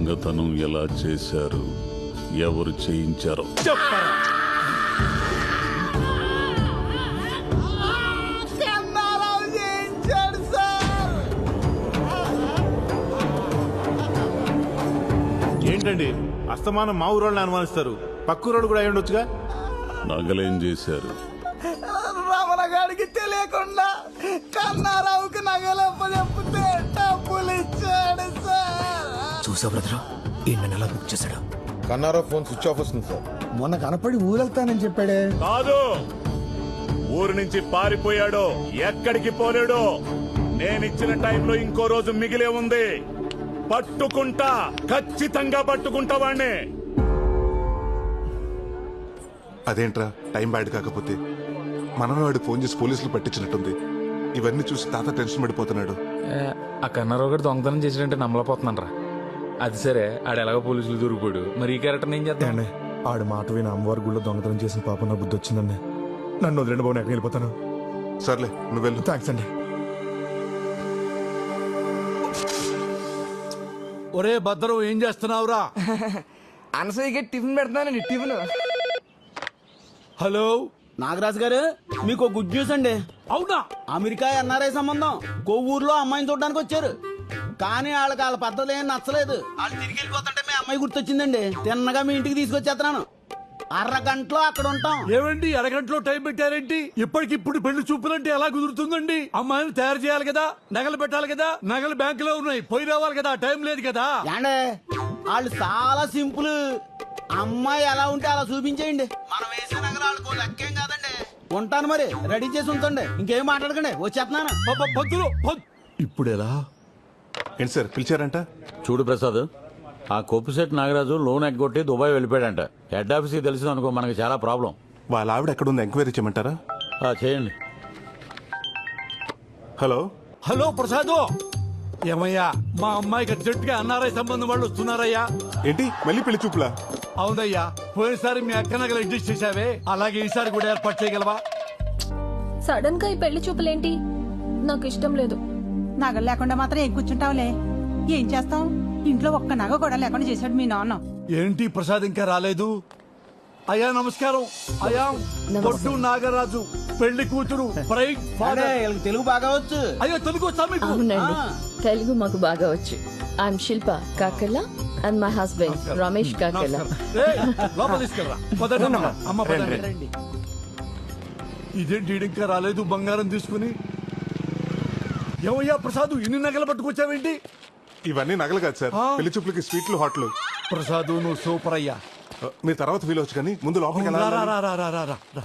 దొంగతనం ఎలా చేశారు, ఎవరు చేయించారో చెప్పరా. ఏంటండి అస్తమానం మా ఊరోళ్ళని అనుమానిస్తారు, పక్కూరోళ్ళు కూడా అయి ఉండొచ్చుగా. నగలేం చేశారు? రమణగాడికి తెలియకుండా కన్నారావుకి నగలప్ప చెప్తే డబ్బులు ఇచ్చాడు సార్. చూసా బ్రదర్, ఈ నెల బుక్ చేశాడు. కన్నారావు ఫోన్ స్విచ్ ఆఫ్ వస్తుంది సార్. మొన్న కనపడి ఊరెళ్తానని చెప్పాడే. కాదు, ఊరు నుంచి పారిపోయాడు, ఎక్కడికి పోలేడు. నేనిచ్చిన టైంలో ఇంకో రోజు మిగిలే ఉంది. పట్టుకుంటా, ఖచ్చితంగా పట్టుకుంటా వాణ్ణి. అదేంట్రా టైం బ్యాడ్ కాకపోతే మనమే వాడికి ఫోన్ చేసి పోలీసులు పట్టించినట్టుంది. ఇవన్నీ చూసి తాత టెన్షన్ పడిపోతున్నాడు. ఆ కన్నారావు గారు దొంగతనం చేసినట్టే నమ్మలేకపోతున్నాను రా. అది సరే, ఆడు ఎలాగో పోలీసులు దొరికిపోయాడు, మరి ఈ క్యారెక్టర్ ఏం చేద్దాం? ఆడు మాట విని అమ్మవారి గుళ్ళో దొంగతనం చేసిన పాప నా బుద్ధి వచ్చిందండి. నన్ను వదిలేండి బాబు, ఎక్కడికి వెళ్ళిపోతాను. సర్లే నువ్వు వెళ్ళు. థ్యాంక్స్ అండి. ఒరే భద్రం, ఏం చేస్తున్నావురా? అనసూయకి టిఫిన్ పెడతానండి. టిఫిన్. హలో నాగరాజు గారు, మీకు గుడ్ న్యూస్ అండి. అవునా? అమెరికా ఎన్ఆర్ఐ సంబంధం కొవ్వూరులో అమ్మాయిని చూడడానికి వచ్చారు. కానీ వాళ్ళ పద్ధతులు ఏం నచ్చలేదు. వాళ్ళు తిరిగి వెళ్ళిపోతుంటే మీ అమ్మాయి గుర్తొచ్చిందండి. తిన్నగా మీ ఇంటికి తీసుకొచ్చేస్తున్నాను. అరగంటలో అక్కడ ఉంటాం. ఏమండి అరగంటలో టైం పెట్టారేంటి? ఇప్పటికిప్పుడు పెళ్లి చూపులంటే ఎలా కుదురుతుందండి? అమ్మాయిని తయారు చేయాలి కదా, నగలు పెట్టాలి కదా, నగలు బ్యాంకులో ఉన్నాయి, పోయి రావాలి కదా, టైం లేదు కదా. ఏండే వాళ్ళు చాలా సింపుల్. అమ్మాయి ఎలా ఉంటే అలా చూపించేయండి. మనం వేసే నగలు వాళ్ళకు లెక్కేం కాదండి. ఉంటాను మరి, రెడీ చేసి ఉంచండి. ఇంకేం మాట్లాడకండి, వచ్చేస్తున్నాను. పంతులు, ఇప్పుడు ఎలా? ఏంటి సార్ పిలిచారంట? చూడు ప్రసాద్, ఆ కొప్పుశెట్టి నాగరాజు లోన్ ఎగ్గొట్టి దుబాయ్ వెళ్ళిపోయాడంట. హెడ్ ఆఫీస్కి తెలిసింది అనుకో, మనకి చాలా ప్రాబ్లం. వాళ్ళ ఆవిడ ఎక్కడుంది ఎంక్వైరీ చేయమంటారా? చేయండి. హలో హలో ప్రసాద్, ఏమయ్యా మా అమ్మాయికి అర్జెంటుగా ఎన్ఆర్ఐ సంబంధం వాళ్ళు వస్తున్నారయ్యా. ఏంటి మళ్ళీ పెళ్లి చూపులా? అవునయ్యా, పోయినసారి మీ అక్క నగలు అడ్జస్ట్ చేసావే, అలాగే ఈసారి కూడా ఏర్పాటు చేయగలవా? సడన్ గా ఈ పెళ్లి చూపులేంటి? నాకు ఇష్టం లేదు. నగలు లేకుండా మాత్రం ఏం కూర్చుంటావులే. ఏం చేస్తాం, ఇంట్లో ఒక్క నగ కూడా లేకుండా చేశాడు మీ నాన్న. ఏంటి ప్రసాద్ ఇంకా రాలేదు? అయ్యా నమస్కారం. అయ్యా బొడ్డు నాగరాజు, పెళ్లి కూతురు, ప్రైడ్ ఫాదర్. వీళ్ళకి తెలుగు బాగా వచ్చు. అయ్యో తెలుగు వచ్చా మీకు? అవునండి, తెలుగు మాకు బాగా వచ్చు. I'm Shilpa Kakarla and my husband Ramesh Kakarla. ఏయ్, లోపల తీసుకెళ్ళరా. పదండి అమ్మ, పదండి. ఇదేంటి ఇంకా రాలేదు బంగారం తీసుకుని? ఏమయ్యా ప్రసాద్, ఇన్ని నగలు పట్టుకొచ్చావేంటి? ఇవన్నీ నగలు కాదు సార్, పెళ్లి చూపులకి స్వీట్లు హాట్లు. ప్రసాద్ నువ్వు సూపర్ అయ్యా. మీరు తర్వాత ఫీల్ అవచ్చు కానీ ముందు లోపలికి రా, వెళ్ళాలి. రా, రా, రా, రా, రా, రా.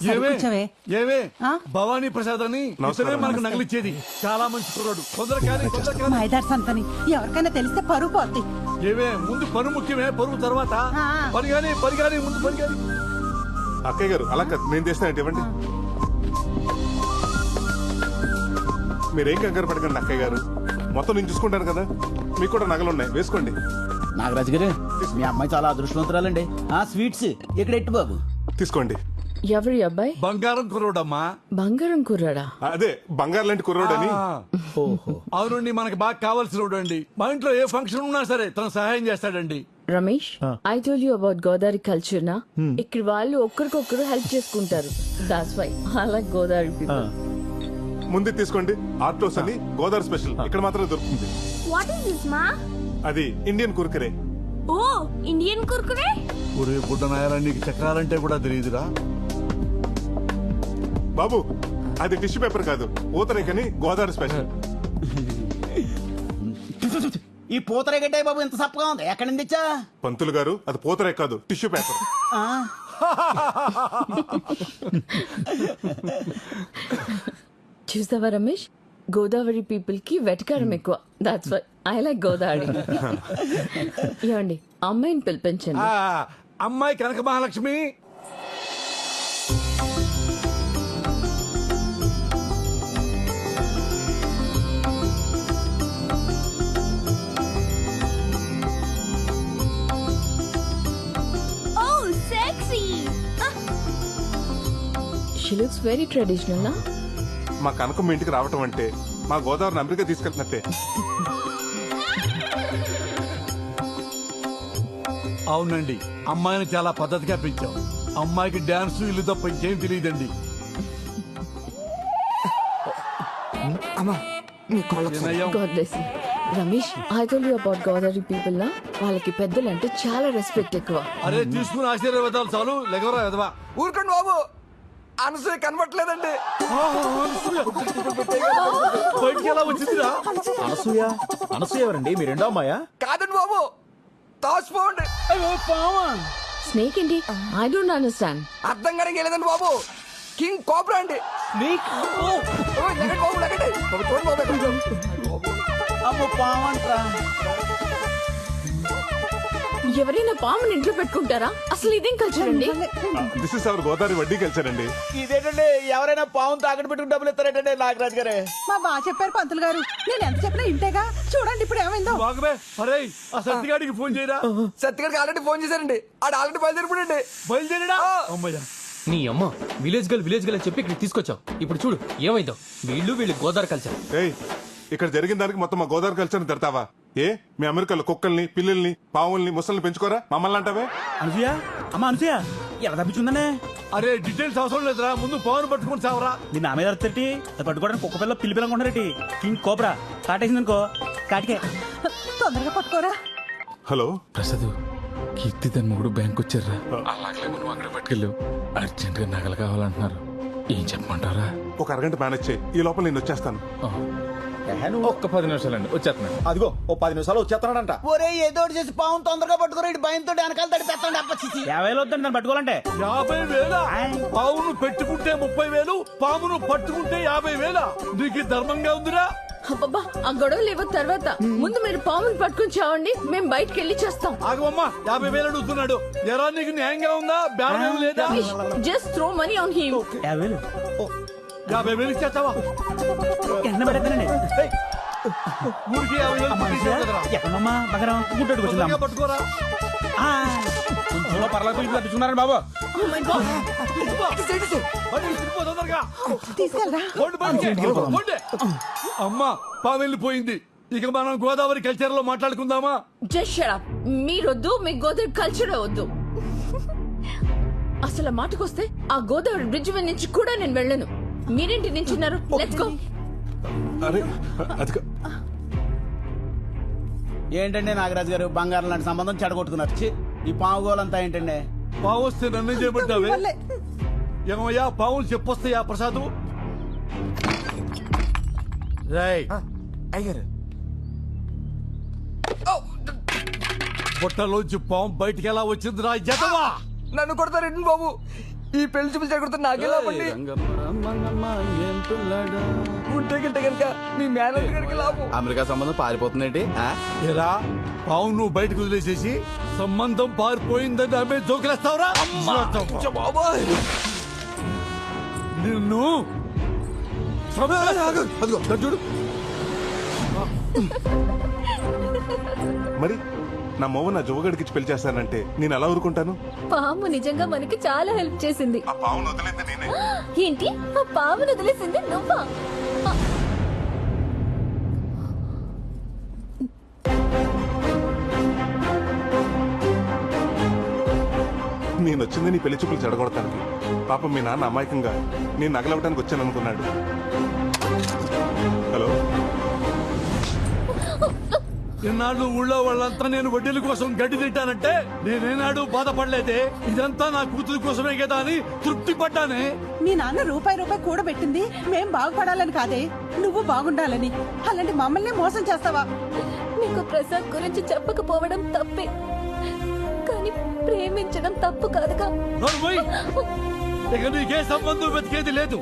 సరే, ఏమే కూర్చోవే. ఏమే ఆ? భవానీ ప్రసాద్ అని ఇతనే మనకు నగలిచ్చేది. చాలా మంచి కుర్రాడు. తొందర మైదార్ సంతని ఎవరికైనా తెలిస్తే పరువు పోద్ది. ఏమే ముందు పరువు ముఖ్యమే, పరువు తర్వాత ఆ. పరిగాని ముందు పరిగాని. అక్కయ్య గారు అలా కాదు, నేను తెస్తానంటే ఇవ్వండి. మీరేం కంగారు పడకండి అక్కయ్య గారు, మొత్తం నేను చూసుకుంటాను కదా. మీకు కూడా నగలున్నాయి, వేసుకోండి. నాగరాజు గారు, మీ అమ్మాయి చాలా అదృష్టవంతురాలండి. స్వీట్స్ ఇక్కడ ఎట్టు బాబు. తీసుకోండి. ఎవరి అబ్బాయి? బంగారం కుర్రోడమ్మా. బంగారం కుర్రాడా? అదే బంగారు లాంటి కుర్రోడని. అవునండి, మనకి బాగా కావాల్సిన అండి. మా ఇంట్లో ఏ ఫంక్షన్ ఉన్నా సరే తను సహాయం చేస్తాడండి. Ramesh, I told you about Godavari culture నా. ఇక్కడ వాళ్ళు ఒక్కరికొక్కరు హెల్ప్ చేసుకుంటారు. That's why I like Godavari people. ముందు తీసుకోండి. ఆర్టోస్ అని గోదావరి స్పెషల్ ఇక్కడ మాత్రమే దొరుకుతుంది. వాట్ ఇస్ దిస్ మా? అది ఇండియన్ కుర్కరే. ఓ, ఇండియన్ కుర్కురే. ఒరే బుడ్డ నాయన, నీకు చక్రాలంటే కూడా తెలియదురా బాబు. అది టిష్యూ పేపర్ కాదు, ఊతరేకని గోదావరి స్పెషల్. ఈ పూతరేగడ్డే బాబు ఎంత సప్పగా ఉంది, ఎక్కడి నుంచి తెచ్చా? పంతులు గారు, అది పూతరేక కాదు, టిష్యూ పేపర్. చూసావా రమేష్, గోదావరి పీపుల్ కి వెటకారం ఎక్కువ. That's why I like Godavari. ఏమండి, అమ్మాయిని పిలిపించండి. అమ్మాయి కనక Mahalakshmi. She looks very traditional, na? మా కనకం మీ ఇంటికి రావటం అంటే మా గోదావరిని అమెరికా తీసుకెళ్తున్నట్టే. అవునండి, అమ్మాయిని చాలా పద్ధతిగా పెంచాం. అమ్మాయికి డాన్స్ ఇల్లు తప్ప ఇంకేం తెలియదండి. God bless you. Ramesh, I told you about Godavari people నా వాళ్ళకి పెద్దలంటే చాలా రెస్పెక్ట్ ఎక్కువ. అరే తీసుకుని ఆశీర్వాదాలు చాలు, లెగవరా ఎదవా. ఊరుకోండి బాబు, అనసూయ కనబట్లేదండి. బయటికి ఎలా వచ్చిందిరా? అనసూయ ఎవరండి? మీ రెండో అమ్మాయా? కాదండి బాబు, తాసిపోండి. స్నేక్ ఏంటి? I don't understand. అర్థం కానీ లేదండి బాబు, కింగ్ కోబ్రా అండి. అమ్మ పావంట్రా. ఎవరైనా పాముని ఇంట్లో పెట్టుకుంటారా? అసలు ఇదేం కల్చర్ అండి? దిస్ ఇస్ అవర్ గోదావరి వడ్డీ కల్చర్ అండి. ఇదేంటండి, ఎవరైనా పావును తాకట్టు పెట్టుకుని డబ్బులు ఇస్తారేంటండి నాగరాజు గారే? మా బాగా చెప్పారు పంతులు గారు, నేను ఎంత చెప్పినా ఇంటేగా. చూడండి ఇప్పుడు ఏమైందో. బాగబే. అరే ఆ సత్తిగాడికి ఫోన్ చేయరా. సత్యగారికి ఆల్రెడీ ఫోన్ చేశారండి, ఆడు ఆల్రెడీ బయలుదేరిపోయండి. బయలుదేరడా? అమ్మయ్యా. నీ అమ్మ విలేజ్ గల్ అని చెప్పి ఇక్కడ తీసుకొచ్చావు. ఇప్పుడు చూడు ఏమైందో. వీళ్ళు గోదావరి కల్చర్. ఏయ్, ఇక్కడ జరిగిన దానికి మొత్తం మా గోదావరి కల్చర్ తిడతావా? ఏ, మీ అమెరికాలో కుక్కల్ని, పిల్లల్ని, పావుల్ని, ముసల్ని పెంచుకోరా? మమ్మల్ని అంటావే? అనసూయ, అమ్మ అనసూయ, ఎలా తప్పించుందనే? అరే డీటెయిల్స్ అవసరం లేదురా, ముందు పవన్ పట్టుకుని సావరా. నీ నా మీద అర్థటి అది పట్టుకోవడానికి కుక్క పిల్ల పిల్లి పిల్లలు కొంటారటి. King cobra కాటేసిందనుకో, కాటికే. తొందరగా పట్టుకోరా. హలో ప్రసాద్, కీర్తి తన మొగుడు బ్యాంక్ వచ్చారా? అలాగే మనం అక్కడ పట్టుకెళ్ళావు. అర్జెంట్ గా నగలు కావాలంటున్నారు. ఏం చెప్పమంటారా? ఒక అరగంట మేనేజ్ చేయి, ఈ లోపల నేను వచ్చేస్తాను. ఒక్క 10 నిమిషాలండి, వచ్చేస్తున్నాను. అదిగో ఓ 10 నిమిషాలు వచ్చేస్తున్నాడంట. ఒరే ఏదో ఒకటి చేసి పావును తొందరగా పట్టుకోరా, ఇటు భయంతో వెనకాల తడి పెట్టండి. అప్పచ్చి 50,000 వద్దండి దాన్ని పట్టుకోవాలంటే. 50,000? పావును పెట్టుకుంటే 30,000, పామును పట్టుకుంటే 50,000. నీకు ధర్మంగా ఉందిరా? అబ్బబ్బా, ఆ గొడవలు లేవు తర్వాత. ముందు మీరు పాముని పట్టుకుని చావండి, మేము బయటకు వెళ్ళి చేస్తాం. ఆగమ్మా, 50,000 అడుగుతున్నాడు. ఎరా నీకు న్యాయంగా ఉందా? బ్యారం లేదా? Just throw money on him. 50,000 50,000 ఇచ్చేస్తావా? ఎండ పడేద్దనండి. ఊరికి 50,000 పట్టించావు కదరా. ఎక్కడమ్మా బగరం గుడ్డోడు తొందరగా పట్టుకోరా. కొంచెంలో పర్లేదు తప్పించుకున్నారండి బాబు. Oh my God. పట్టు, ఇసిరిపో తొందరగా. తీసుకెళ్ళరా. పోండి, బయటికి. పోండి. అమ్మా, పాము వెళ్ళిపోయింది. ఇక మనం గోదావరి కల్చర్ లో మాట్లాడుకుందామా? Just shut up. మీరొద్దు, మీ గోదావరి కల్చర్ వద్దు. అసలు ఆ మాటకొస్తే ఆ గోదావరి బ్రిడ్జ్ మీద నుంచి కూడా నేను వెళ్ళను. మీరేంటి నించున్నారు? Let's go. అరే అది ఏంటండి నాగరాజు గారు, బంగారం లాంటి సంబంధం చెడగొట్టుకున్నారు. ఛీ, ఈ పావు గోలంతా ఏంటండి? పావు వస్తే నన్ను చేయమంటావే? ఏమయ్యా, పావులు చెప్పొస్తాయా ప్రసాదు? రేయ్, అయ్యారు పొట్టలోంచి పాము బయటికి ఎలా వచ్చిందిరా ఎదవా? నన్ను కొడతారండి బాబు. ఈ పెళ్లి చూపించి చెడగొడతా నాకెలా పండి ఉంటే గిట్ట కనుక మీ మేనేజర్ గారికి లాభం. అమెరికా సంబంధం పారిపోతుందండి. ఎలా పావు నువ్వు బయటకు వదిలేసేసి సంబంధం పారిపోయిందని ఆమె జోకులేస్తావురా? బాబాయ్ నిన్ను చూడు. మరి నా మొవ్వ నా జువగడికి పెళ్లి చేస్తానంటే నేను ఎలా ఊరుకుంటాను? పాము నిజంగా మనకి చాలా హెల్ప్ చేసింది. ఆ పావును వదిలేంది నేనే. ఏంటి? ఆ పామును వదిలేసింది నువ్వా? నేను వచ్చింది నీ పెళ్లి చూపులు చెడగొడతానికి. పాపం మీ నాన్న అమాయకంగా నేను నగలవటానికి వచ్చాను అనుకున్నాడు. హలో, ఇన్నాళ్ళు ఊళ్ళో వాళ్ళంతా నేను వడ్డీల కోసం గడ్డి తింటానంటే నేనేనాడు బాధపడలేదే. ఇదంతా నా కూతురు కోసమే కదా అని తృప్తి పడ్డానే. మీ నాన్న రూపాయి కూడబెట్టింది మేం బాగుపడాలని కాదే, నువ్వు బాగుండాలని. అలాంటి మమ్మల్ని మోసం చేస్తావా? మీకు ప్రసాద్ గురించి చెప్పకపోవడం తప్పే, కానీ ప్రేమించడం తప్పు కాదుగా. నోర్మోయ్, ఇక నీకే సంబంధం వెతికేది లేదు.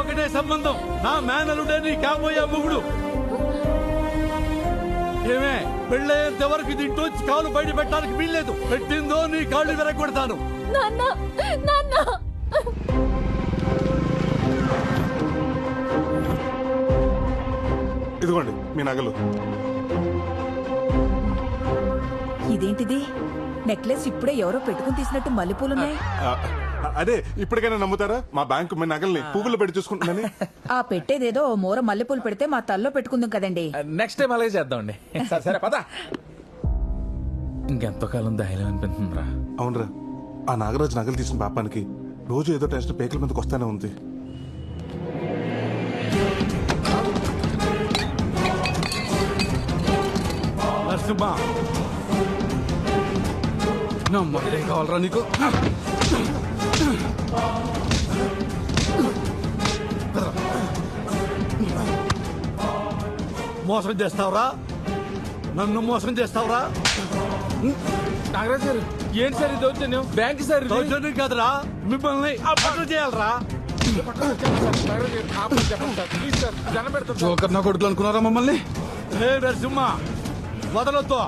ఒకటే సంబంధం, నా మేనలుడే నీ కాబోయే మొగుడు. ఏమే, పెళ్ళయ్యేంత వరకు దీంట్లో కాలు బయట పెట్టడానికి వీల్లేదు. పెట్టిందో నీ కాళ్ళు విరగొడతాను. నాన్న, నాన్న. ఇదిగోండి మీ నగలు. ఇదేంటిది? నెక్లెస్ ఇప్పుడే ఎవరో పెట్టుకుని తీసినట్టు మల్లెపూలున్నాయి. అదే, ఇప్పటికైనా నమ్ముతారా మా బ్యాంకు మీ నగల్ని పువ్వులు పెట్టి చూసుకుంటుందని? ఆ పెట్టేదేదో మూర మల్లెపూలు పెడితే మా తల్లో పెట్టుకుందాం కదండి. నెక్స్ట్ టైం అలాగే చేద్దామండి. సరే పద. ఇంకెంతో కాలం దాయలేం అనిపిస్తుందిరా. అవునరా, ఆ నాగరాజు నగలు తీసిన పాపానికి రోజు ఏదో టెన్షన్ పేకల మీదకి వస్తానే ఉంది. నరసింహ, నా మొదలే కావాలరా నీకు? మోసం చేస్తావురా? నన్ను మోసం చేస్తావురా? నాగరాజు గారు ఏంటి సార్ ఇది దౌర్జన్యం? బ్యాంక్ సార్ ఇది. దౌర్జన్యం కాదురా, మిమ్మల్ని అప్పట్లు చేయాలరా. జోకర్ నా కొడుకులు అనుకున్నారా మమ్మల్ని? ఏ నరసింహ, వదలొద్దు.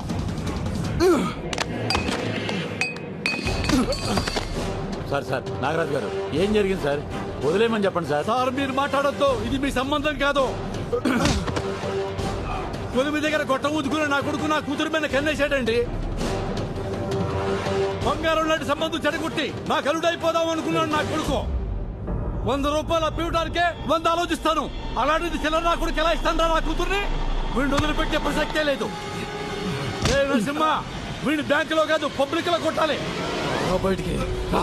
సార్ నాగరాజు గారు ఏం జరిగింది సార్? వదిలేయమని చెప్పండి సార్. సార్ మీరు మాట్లాడొద్దు, ఇది మీ సంబంధం కాదు. కొలిమి దగ్గర గొట్ట ఊదుకుని నా కొడుకు నా కూతురు మీద కన్నేశాడండి. బంగారం లాంటి సంబంధం చెడగొట్టి నా కలుడైపోదాం అనుకున్నాడు నా కొడుకు. 100 రూపాయలు అప్పివడానికే 100 ఆలోచిస్తాను. అలాంటిది చిల్లర నా కొడుకు ఎలా ఇస్తాను నా కూతుర్ని? వీడిని వదిలిపెట్టే ప్రసక్తే లేదు. ఏ నరసింహ, వీడిని బ్యాంకులో కాదు పబ్లిక్ లో కొట్టాలి. బయటికి రా.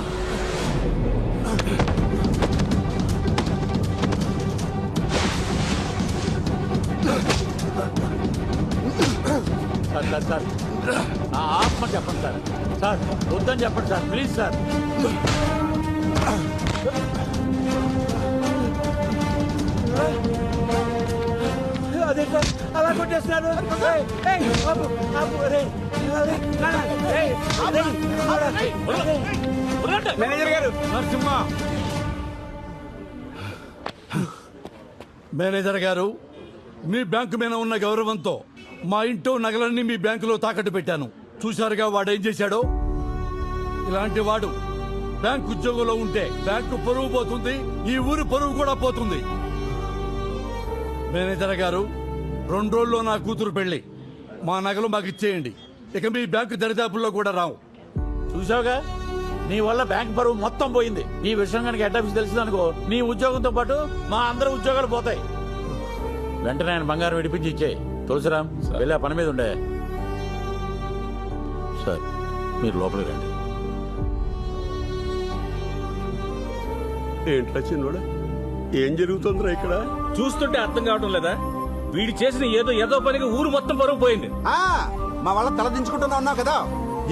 సార్ ఆత్మ చెప్పండి సార్. సార్ వద్దని చెప్పండి సార్, ప్లీజ్ సార్. అదే సార్ అలా కొట్టేస్తున్నారు. మేనేజర్ గారు, నరసింహ, మేనేజర్ గారు, మీ బ్యాంకు మీద ఉన్న గౌరవంతో మా ఇంట్లో నగలన్నీ మీ బ్యాంకులో తాకట్టు పెట్టాను. చూశారుగా వాడు ఏం చేశాడో. ఇలాంటి వాడు బ్యాంకు ఉద్యోగంలో ఉంటే బ్యాంకు పరువు పోతుంది, ఈ ఊరు పరువు కూడా పోతుంది. మేనేజర్ గారు, 2 రోజుల్లో నా కూతురు పెళ్లి. మా నగలు మాకు ఇచ్చేయండి. ఇక మీ బ్యాంకు దరిదాపుల్లో కూడా రావు. చూసావుగా, నీ వల్ల బ్యాంక్ పరువు మొత్తం పోయింది. ఈ విషయం కనుక హెడ్ ఆఫీస్ తెలిసిందనుకో, నీ ఉద్యోగంతో పాటు మా అందరి ఉద్యోగాలు పోతాయి. వెంటనే ఆయన బంగారం విడిపించి ఇచ్చే. తులసిరామ్ వెళ్ళి ఆ పని మీద ఉండే. సార్ మీరు లోపలికి రండి. ఏంట్రా చిన్నోడా, ఏం జరుగుతుందిరా ఇక్కడ? చూస్తుంటే అర్థం కావడం లేదా? వీడు చేసిన ఏదో పనికి ఊరు మొత్తం పరువు పోయింది. మా వాళ్ళ తల దించుకుంటున్నా ఉన్నావు కదా,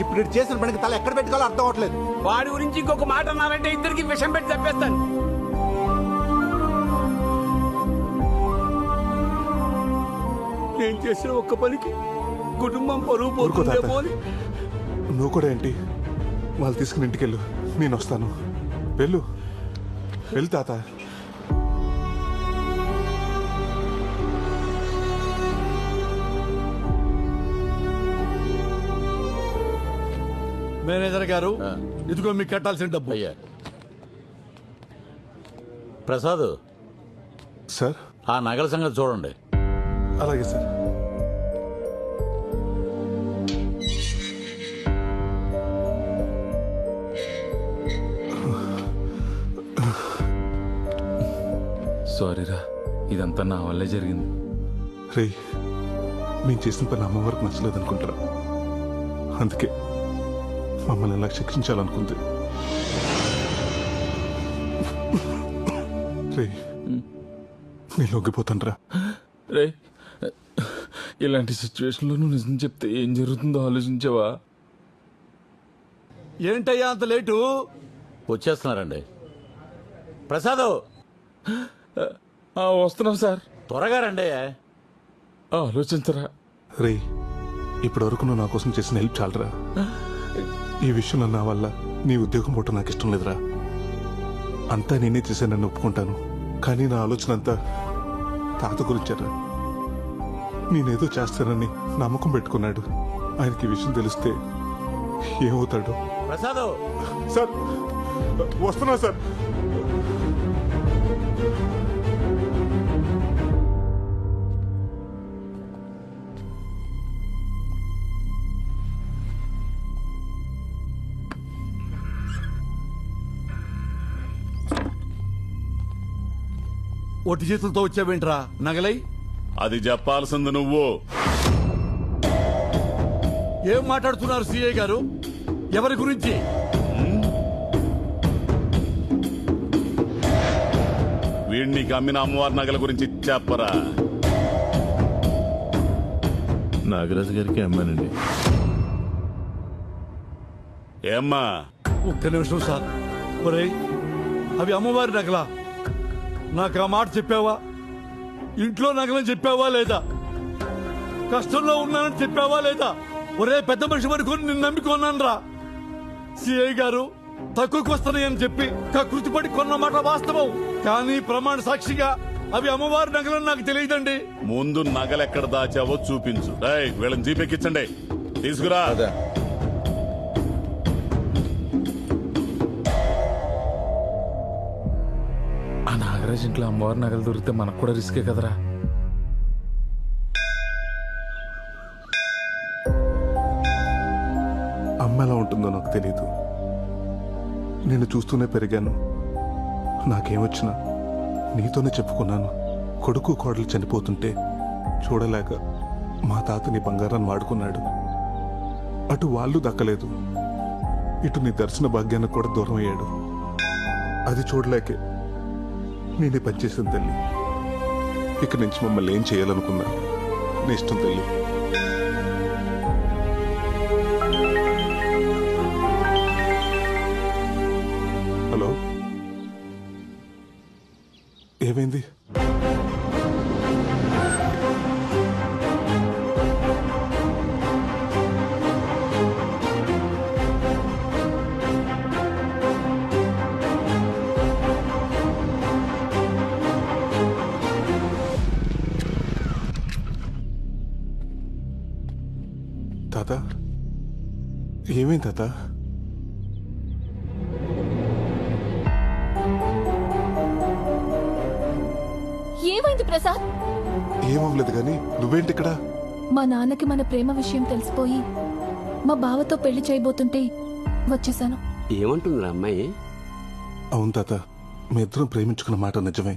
ఇప్పుడు ఇటు చేసిన పనికి తల ఎక్కడ పెట్టుకోవాలో అర్థం అవట్లేదు. వాడి గురించి ఇంకొక మాట అన్నారంటే ఇద్దరికి విషం పెట్టి తప్పేస్తాను. నేను చేసిన ఒక్క పనికి కుటుంబం పరువు పోతుందేమో అని. నువ్వు కూడా ఏంటి? వాళ్ళు తీసుకుని ఇంటికి వెళ్ళు, నేను వస్తాను. వెళ్ళు తాత. మేనేజర్ గారు, ఇదిగో మీకు కట్టాల్సిన డబ్బు. అయ్యా ప్రసాద్, సార్ ఆ నగల సంగతి చూడండి. అలాగే సార్. సారీరా, ఇదంతా నా వల్లే జరిగింది. రే, మేము చేసిన పని అమ్మ వరకు నచ్చలేదు అనుకుంటారా? అందుకే మమ్మల్ని ఎలా శిక్షించాలనుకుంది. రే, నేను లొంగిపోతాను రా. రే, ఇలాంటి సిచ్యువేషన్లో నువ్వు నిజం చెప్తే ఏం జరుగుతుందో ఆలోచించావా? ఏంటయ్యా అంత లేటు? వచ్చేస్తున్నారండి. ప్రసాద్ వస్తున్నాం సార్. త్వరగా రండి. ఆలోచించరా. రే, ఇప్పటి వరకు నువ్వు నా కోసం చేసిన హెల్ప్ చాలరా. ఈ విషయంలో నా వల్ల నీ ఉద్యోగం పోవటం నాకు ఇష్టం లేదురా. అంతా నేనే చేశానని ఒప్పుకుంటాను, కానీ నా ఆలోచన అంతా తాత గురించారా. నేనేదో చేస్తానని నమ్మకం పెట్టుకున్నాడు. ఆయనకి ఈ విషయం తెలిస్తే ఏమవుతాడు? ప్రసాద్ సార్ వస్తున్నా సార్. ఒట్టి చేతులతో వచ్చావేంట్రా నగలై? అది చెప్పాల్సింది నువ్వు. ఏం మాట్లాడుతున్నారు సిఐ గారు? ఎవరి గురించి? వీడిని అమ్మిన అమ్మవారి నగల గురించి చెప్పరా. నాగరాజు గారికి అమ్మానండి. ఏమ్మా? ఒక్క నిమిషం సార్. ఒరేయ్, అవి అమ్మవారి నగలా? నాకు ఆ మాట చెప్పావా? ఇంట్లో నగలని చెప్పావా లేదా? కష్టంలో ఉన్నానని చెప్పావా లేదా? ఒరే పెద్ద మనిషి వరకు నిన్ను నమ్మికొన్నాను రా. సిఐ గారు తక్కువకు వస్తున్నాయని చెప్పి కకృతిపడి కొన్న మాట వాస్తవం, కానీ ప్రమాణ సాక్షిగా అవి అమ్మవారి నగలని నాకు తెలియదండి. ముందు నగలెక్కడ దాచావో చూపించు. వీళ్ళని జీపెక్కించండి, తీసుకురా. ఆ నాగరాజ్ ఇంట్లో అమ్మవారి నగలు దొరికితే మనకు కూడా రిస్కే కదరా. అమ్మ ఎలా ఉంటుందో నాకు తెలీదు. నేను చూస్తూనే పెరిగాను. నాకేమొచ్చినా నీతోనే చెప్పుకున్నాను. కొడుకు కోడలు చనిపోతుంటే చూడలేక మా తాత నీ బంగారాన్ని వాడుకున్నాడు. అటు వాళ్ళు దక్కలేదు, ఇటు నీ దర్శన భాగ్యానికి కూడా దూరం అయ్యాడు. అది చూడలేకే నేనే పనిచేసిన తల్లి. ఇక నుంచి మమ్మల్ని ఏం చేయాలనుకున్నా నీ ఇష్టం తల్లి. హలో, ఏమైంది? తాత, ఏమైంది తాత? ఏమైంది ప్రసాద్? ఏమవ్వలేదు కానీ నువ్వేంటి ఇక్కడ? మా నాన్నకి మన ప్రేమ విషయం తెలిసిపోయి మా బావతో పెళ్లి చేయబోతుంటే వచ్చేసాను. ఏమంటుందిరా అమ్మాయి? అవును తాత, మీ ఇద్దరం ప్రేమించుకున్న మాట నిజమే.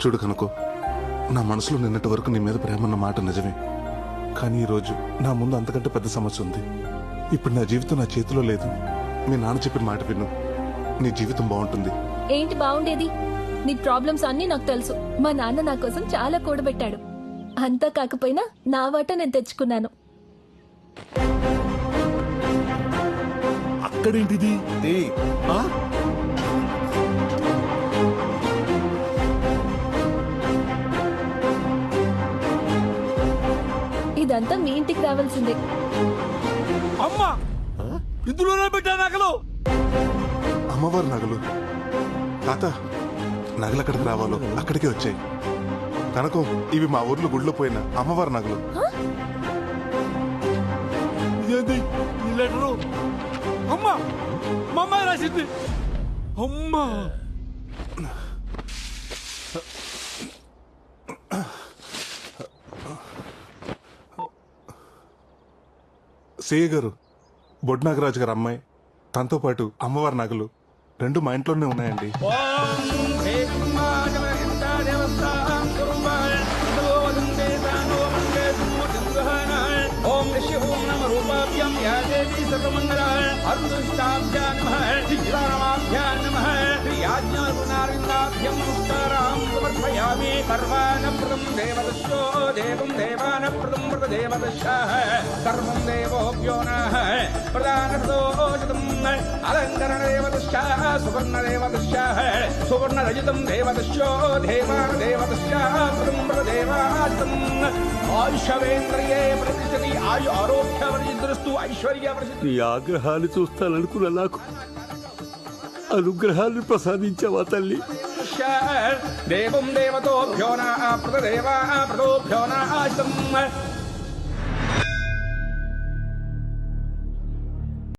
చూడు కనుకో, నా మనసులో నిన్నటి వరకు నీ మీద ప్రేమ అన్న మాట నిజమే. కానీ ఈరోజు నా ముందు అంతకంటే పెద్ద సమస్య ఉంది. ఇప్పుడు నా జీవితం నా చేతిలో లేదు. మీ నాన్న చెప్పిన మాట విను, నీ జీవితం బాగుంటుంది. ఏంటి బాగుండేది? నీ ప్రాబ్లమ్స్ అన్నీ నాకు తెలుసు. మా నాన్న నా కోసం చాలా కూడబెట్టాడు. అంతా కాకపోయినా నా వాట నేను తెచ్చుకున్నాను. అక్కడేంటిది? ఇదంతా మీ ఇంటికి రావాల్సిందే. అమ్మా, ఇందులోనే పెట్టా నగలు. అమ్మవారి నగలు? తాత, నగలు ఎక్కడికి రావాలో అక్కడికే వచ్చాయి. కనుకో, ఇవి మా ఊర్లో గుడిలో పోయిన అమ్మవారి నగలు. ఇదేంటి ఈ లెటరు? అమ్మా, మా అమ్మాయి రాసింది. అమ్మా, సేయ గారు, బొడ్ నాగరాజు గారు అమ్మాయి, తనతో పాటు అమ్మవారి నగలు రెండు మా ఇంట్లోనే ఉన్నాయండి. ఓం ఓం నమ రూపాభ్యాం యా దేవీ సర్వమంగళాయ అరుణాభ్యాం నమః శ్రీరామాభ్యాం నమః శ్రీయాజ్ఞానారిందాభ్యం నమస్కారం సమర్పయామి. సర్వానప్రదం దేవదస్యో దేవం దేవానప్రదం వ్రతదేవదస్యాః సర్వం దేవోభ్యో నః ప్రధానప్రదోషితం అలంకరణ దేవదస్యాః సువర్ణదేవదస్యాః సువర్ణరజితం దేవదస్యో దేవాన దేవదస్యాః ప్రదం వ్రతదేవాజితం ఆయుషవేంద్రియే ప్రతిష్టతి ఆయు ఆరోగ్యవర్జిద్రస్తు ఐశ్వర్య ప్రసిద్ధి. నీ ఆగ్రహాన్ని చూస్తాననుకున్న నాకు అనుగ్రహాన్ని ప్రసాదించావా తల్లి? దేవం దేవతోభ్యో నః ప్రదేవా ప్రదోభ్యో నః